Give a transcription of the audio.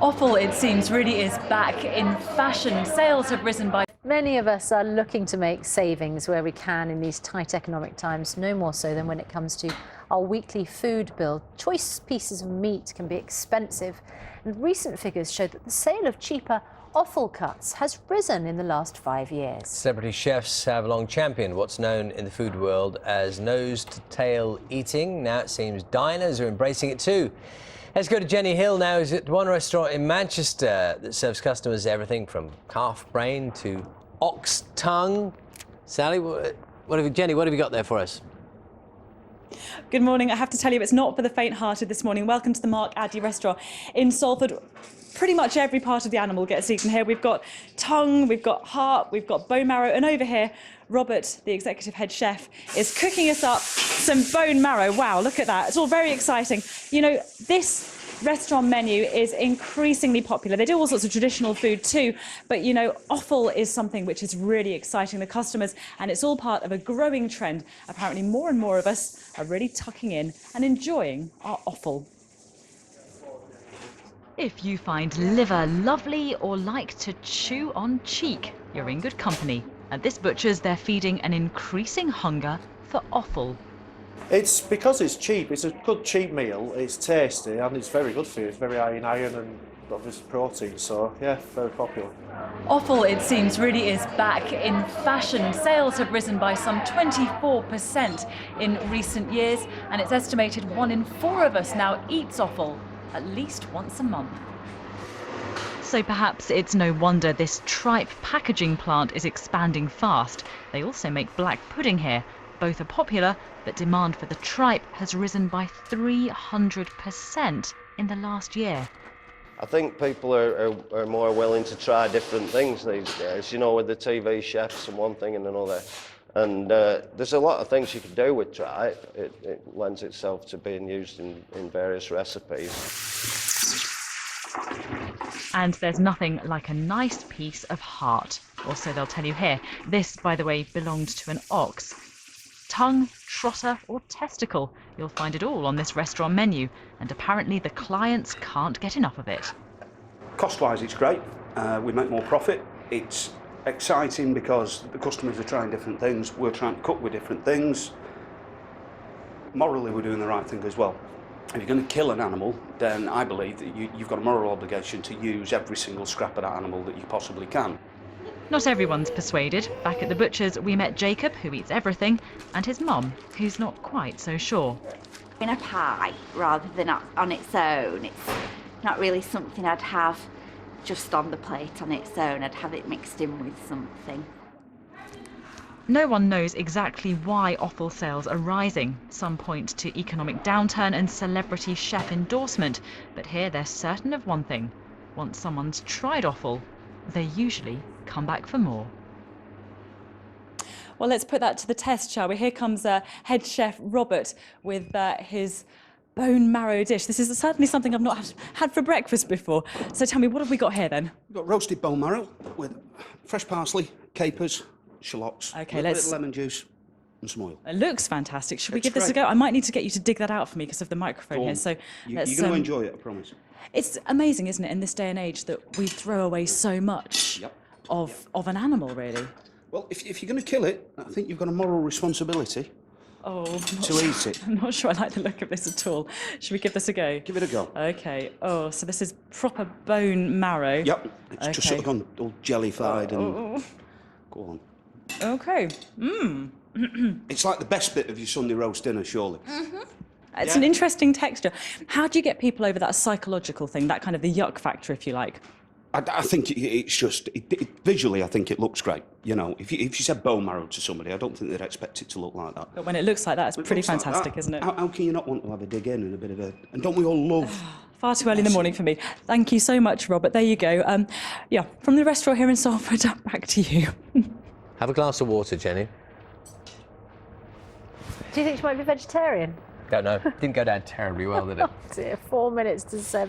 Offal, it seems, really is back in fashion. Sales have risen by... Many of us are looking to make savings where we can in these tight economic times, no more so than when it comes to our weekly food bill. Choice pieces of meat can be expensive, and recent figures show that the sale of cheaper offal cuts has risen in the last 5 years. Celebrity chefs have long championed what's known in the food world as nose-to-tail eating. Now it seems diners are embracing it too. Let's go to Jenny Hill now, who's at one restaurant in Manchester that serves customers everything from calf brain to ox tongue. Sally, Jenny, what have you got there for us? Good morning. I have to tell you, it's not for the faint-hearted this morning. Welcome to the Mark Addy restaurant in Salford. Pretty much every part of the animal gets eaten here. We've got tongue, we've got heart, we've got bone marrow, and over here, Robert, the executive head chef, is cooking us up some bone marrow. Wow, look at that. It's all very exciting. You know, this restaurant menu is increasingly popular. They do all sorts of traditional food too, but you know, offal is something which is really exciting the customers, and it's all part of a growing trend. Apparently more and more of us are really tucking in and enjoying our offal. If you find liver lovely or like to chew on cheek, you're in good company. At this butcher's, they're feeding an increasing hunger for offal. It's because it's cheap. It's a good cheap meal. It's tasty and it's very good for you. It's very high in iron and obviously protein. So yeah, very popular. Offal, it seems, really is back in fashion. Sales have risen by some 24% in recent years, and it's estimated 1 in 4 of us now eats offal at least once a month. So perhaps it's no wonder this tripe packaging plant is expanding fast. They also make black pudding here. Both are popular, but demand for the tripe has risen by 300% in the last year. I think people are more willing to try different things these days, you know, with the TV chefs and one thing and another. And there's a lot of things you can do with tripe. It lends itself to being used in various recipes. And there's nothing like a nice piece of heart. Or so they'll tell you here. This, by the way, belonged to an ox. Tongue, trotter or testicle. You'll find it all on this restaurant menu. And apparently the clients can't get enough of it. Cost-wise, it's great. We make more profit. It's exciting because the customers are trying different things. We're trying to cook with different things. Morally, we're doing the right thing as well. If you're going to kill an animal, then I believe that you've got a moral obligation to use every single scrap of that animal that you possibly can. Not everyone's persuaded. Back at the butcher's, we met Jacob, who eats everything, and his mum, who's not quite so sure. In a pie rather than on its own. It's not really something I'd have just on the plate on its own. I'd have it mixed in with something. No one knows exactly why offal sales are rising. Some point to economic downturn and celebrity chef endorsement. But here they're certain of one thing. Once someone's tried offal, they usually come back for more. Well, let's put that to the test, shall we? Here comes head chef Robert with his bone marrow dish. This is certainly something I've not had for breakfast before. So tell me, what have we got here then? We've got roasted bone marrow with fresh parsley, capers, shallots, okay, a little bit of lemon juice and some oil. It looks fantastic. Should we give this a go? I might need to get you to dig that out for me because of the microphone here. So you're going to enjoy it, I promise. It's amazing, isn't it, in this day and age that we throw away so much of an animal, really. Well, if you're going to kill it, I think you've got a moral responsibility to eat it. I'm not sure I like the look of this at all. Should we give this a go? Give it a go. Okay. Oh, so this is proper bone marrow. Yep. It's just sort of gone all jellified and... Go on. Okay. It's like the best bit of your Sunday roast dinner, surely. It's an interesting texture. How do you get people over that psychological thing, that kind of the yuck factor, if you like? I think it's just, visually, I think it looks great. You know, if you said bone marrow to somebody, I don't think they'd expect it to look like that. But when it looks like that, it's pretty fantastic, isn't it? How can you not want to have a dig in and a bit of a... And don't we all love... Far too early in the morning for me. Thank you so much, Robert. There you go. Yeah, from the restaurant here in Salford, back to you. Have a glass of water, Jenny. Do you think she might be vegetarian? Don't know. Didn't go down terribly well, did it? Oh dear, 4 minutes to 7.